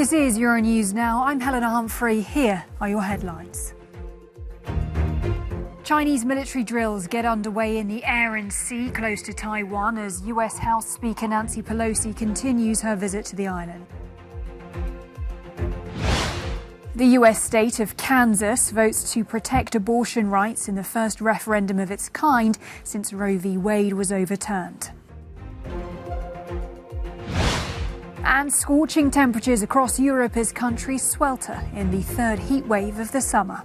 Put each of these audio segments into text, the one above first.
This is Euronews Now. I'm Helena Humphrey. Here are your headlines. Chinese military drills get underway in the air and sea close to Taiwan as US House Speaker Nancy Pelosi continues her visit to the island. The US state of Kansas votes to protect abortion rights in the first referendum of its kind since Roe v. Wade was overturned. And scorching temperatures across Europe as countries swelter in the third heat wave of the summer.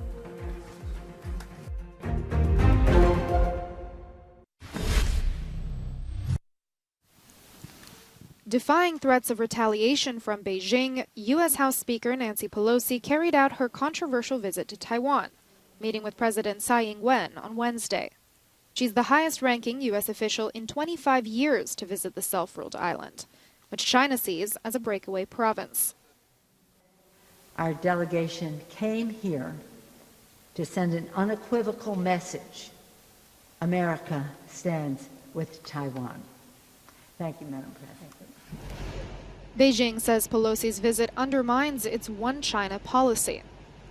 Defying threats of retaliation from Beijing, U.S. House Speaker Nancy Pelosi carried out her controversial visit to Taiwan, meeting with President Tsai Ing-wen on Wednesday. She's the highest-ranking U.S. official in 25 years to visit the self-ruled island, which China sees as a breakaway province. Our delegation came here to send an unequivocal message. America stands with Taiwan. Thank you, Madam President. Beijing says Pelosi's visit undermines its one China policy.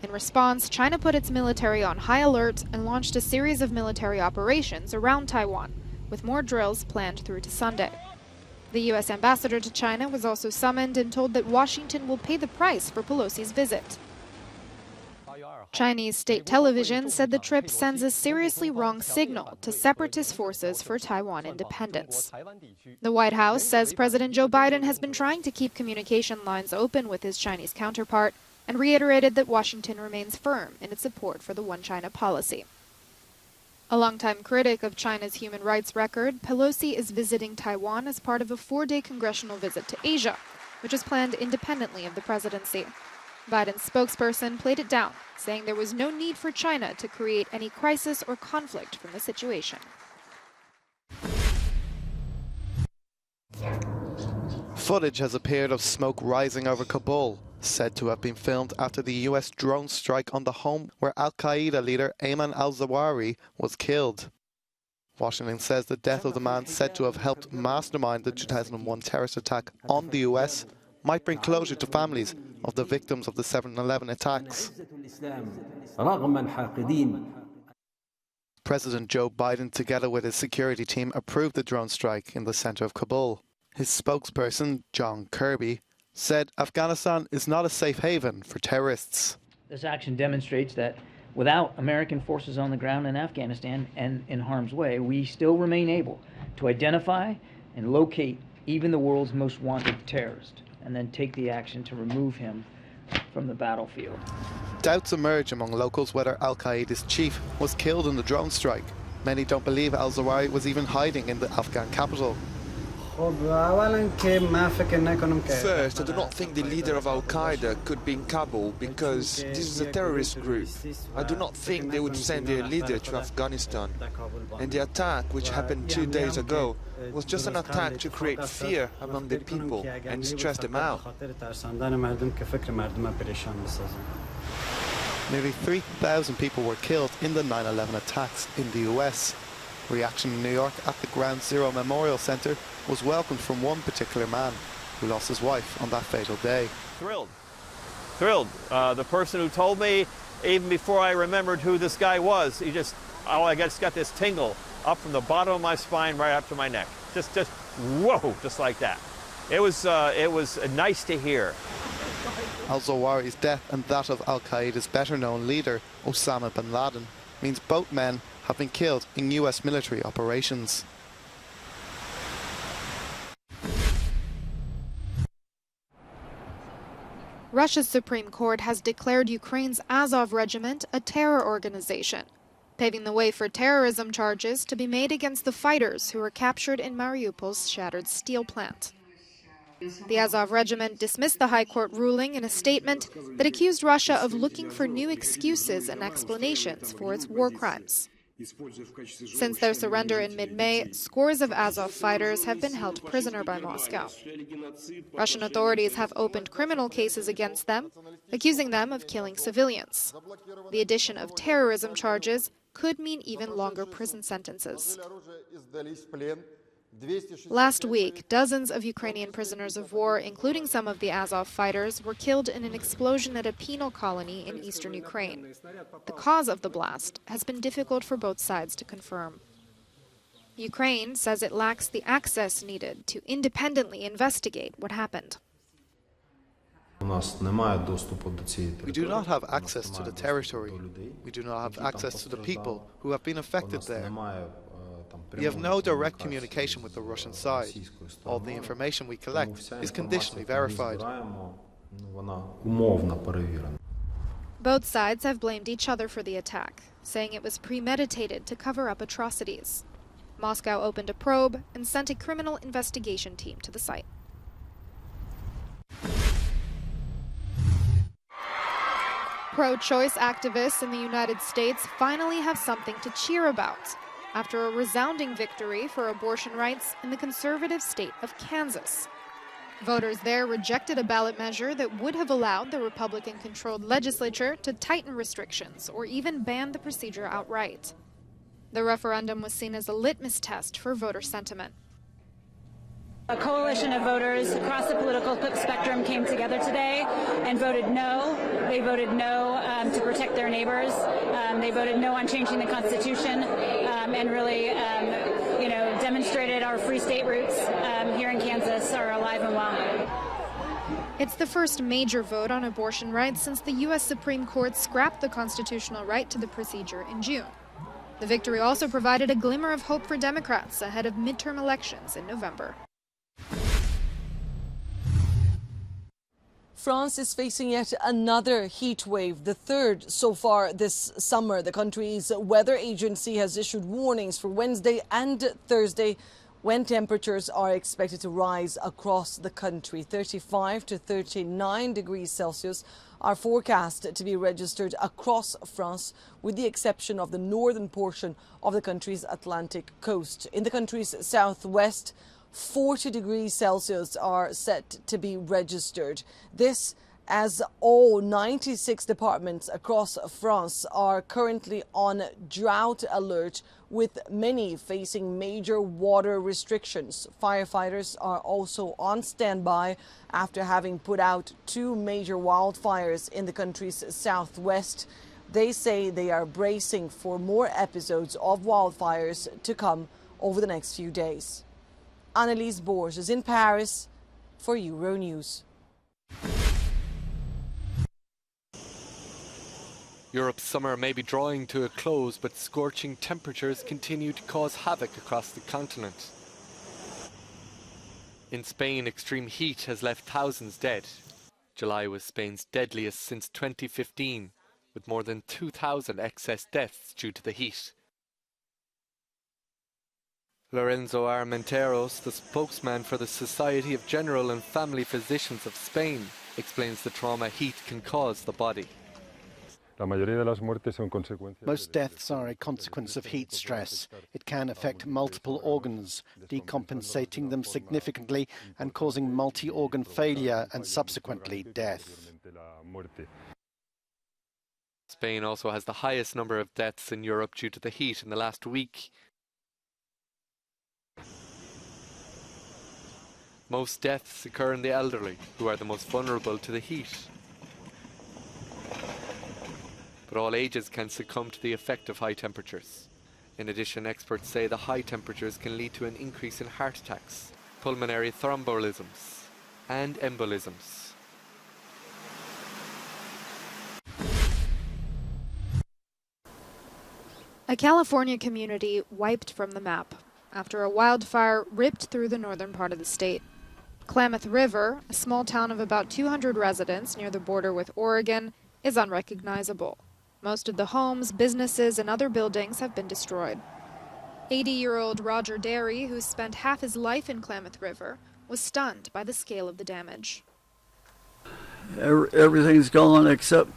In response, China put its military on high alert and launched a series of military operations around Taiwan, with more drills planned through to Sunday. The U.S. ambassador to China was also summoned and told that Washington will pay the price for Pelosi's visit. Chinese state television said the trip sends a seriously wrong signal to separatist forces for Taiwan independence. The White House says President Joe Biden has been trying to keep communication lines open with his Chinese counterpart and reiterated that Washington remains firm in its support for the One China policy. A longtime critic of China's human rights record, Pelosi is visiting Taiwan as part of a 4-day congressional visit to Asia, which is planned independently of the presidency. Biden's spokesperson played it down, saying there was no need for China to create any crisis or conflict from the situation. Footage has appeared of smoke rising over Kabul, said to have been filmed after the US drone strike on the home where al-Qaeda leader Ayman al-Zawahiri was killed. Washington says the death of the man said to have helped mastermind the 2001 terrorist attack on the US might bring closure to families of the victims of the 7/11 attacks. President Joe Biden, together with his security team, approved the drone strike in the center of Kabul. His spokesperson, John Kirby, said Afghanistan is not a safe haven for terrorists. This action demonstrates that without American forces on the ground in Afghanistan and in harm's way, we still remain able to identify and locate even the world's most wanted terrorist, and then take the action to remove him from the battlefield. Doubts emerge among locals whether al-Qaeda's chief was killed in the drone strike. Many don't believe al-Zawahiri was even hiding in the Afghan capital. First, I do not think the leader of Al-Qaeda could be in Kabul because this is a terrorist group. I do not think they would send their leader to Afghanistan. And the attack, which happened 2 days ago, was just an attack to create fear among the people and stress them out. Nearly 3,000 people were killed in the 9/11 attacks in the US. Reaction in New York at the Ground Zero Memorial Center was welcomed from one particular man who lost his wife on that fatal day. Thrilled. The person who told me, even before I remembered who this guy was, I just got this tingle up from the bottom of my spine right up to my neck. Just whoa, just like that. It was nice to hear. Al-Zawahiri's death and that of al-Qaeda's better-known leader, Osama bin Laden, means both men have been killed in US military operations. Russia's Supreme Court has declared Ukraine's Azov regiment a terror organization, paving the way for terrorism charges to be made against the fighters who were captured in Mariupol's shattered steel plant. The Azov regiment dismissed the High Court ruling in a statement that accused Russia of looking for new excuses and explanations for its war crimes. Since their surrender in mid-May, scores of Azov fighters have been held prisoner by Moscow. Russian authorities have opened criminal cases against them, accusing them of killing civilians. The addition of terrorism charges could mean even longer prison sentences. Last week, dozens of Ukrainian prisoners of war, including some of the Azov fighters, were killed in an explosion at a penal colony in eastern Ukraine. The cause of the blast has been difficult for both sides to confirm. Ukraine says it lacks the access needed to independently investigate what happened. We do not have access to the territory. We do not have access to the people who have been affected there. We have no direct communication with the Russian side. All the information we collect is conditionally verified. Both sides have blamed each other for the attack, saying it was premeditated to cover up atrocities. Moscow opened a probe and sent a criminal investigation team to the site. Pro-choice activists in the United States finally have something to cheer about after a resounding victory for abortion rights in the conservative state of Kansas. Voters there rejected a ballot measure that would have allowed the Republican-controlled legislature to tighten restrictions or even ban the procedure outright. The referendum was seen as a litmus test for voter sentiment. A coalition of voters across the political spectrum came together today and voted no. They voted no to protect their neighbors. They voted no on changing the Constitution and really, demonstrated our free state roots here in Kansas are alive and well. It's the first major vote on abortion rights since the U.S. Supreme Court scrapped the constitutional right to the procedure in June. The victory also provided a glimmer of hope for Democrats ahead of midterm elections in November. France is facing yet another heat wave, the third so far this summer. The country's weather agency has issued warnings for Wednesday and Thursday when temperatures are expected to rise across the country. 35 to 39 degrees Celsius are forecast to be registered across France, with the exception of the northern portion of the country's Atlantic coast. In the country's southwest, 40 degrees Celsius are set to be registered. This as all 96 departments across France are currently on drought alert, with many facing major water restrictions. Firefighters are also on standby after having put out 2 major wildfires in the country's southwest. They say they are bracing for more episodes of wildfires to come over the next few days. Annelise Borges is in Paris for Euronews. Europe's summer may be drawing to a close, but scorching temperatures continue to cause havoc across the continent. In Spain, extreme heat has left thousands dead. July was Spain's deadliest since 2015, with more than 2,000 excess deaths due to the heat. Lorenzo Armenteros, the spokesman for the Society of General and Family Physicians of Spain, explains the trauma heat can cause the body. Most deaths are a consequence of heat stress. It can affect multiple organs, decompensating them significantly and causing multi-organ failure and subsequently death. Spain also has the highest number of deaths in Europe due to the heat in the last week. Most deaths occur in the elderly, who are the most vulnerable to the heat. But all ages can succumb to the effect of high temperatures. In addition, experts say the high temperatures can lead to an increase in heart attacks, pulmonary thrombolisms, and embolisms. A California community wiped from the map after a wildfire ripped through the northern part of the state. Klamath River, a small town of about 200 residents near the border with Oregon, is unrecognizable. Most of the homes, businesses, and other buildings have been destroyed. 80-year-old Roger Derry, who spent half his life in Klamath River, was stunned by the scale of the damage. Everything's gone except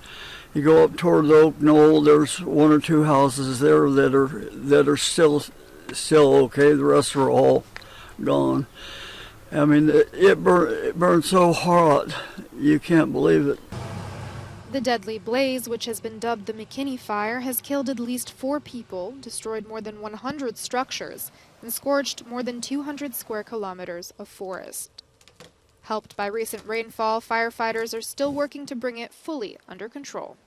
you go up toward the Oak Knoll, there's 1 or 2 houses there that are still okay. The rest are all gone. I mean, it burned so hot, you can't believe it. The deadly blaze, which has been dubbed the McKinney Fire, has killed at least 4 people, destroyed more than 100 structures, and scorched more than 200 square kilometers of forest. Helped by recent rainfall, firefighters are still working to bring it fully under control.